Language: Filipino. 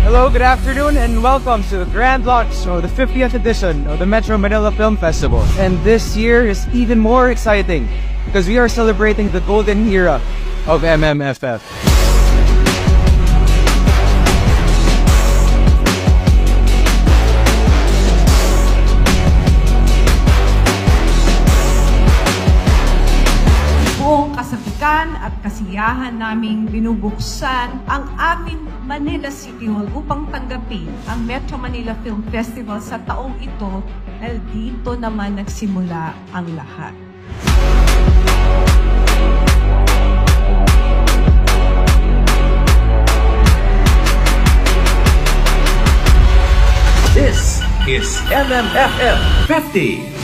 Hello, good afternoon, and welcome to the grand launch of the 50th edition of the Metro Manila Film Festival. And this year is even more exciting because we are celebrating the golden era of MMFF. Buong kasapikan at kasiyahan naming binubuksan ang aming Manila City Hall upang tanggapin ang Metro Manila Film Festival sa taong ito dahil dito naman nagsimula ang lahat. This is MMFF 50.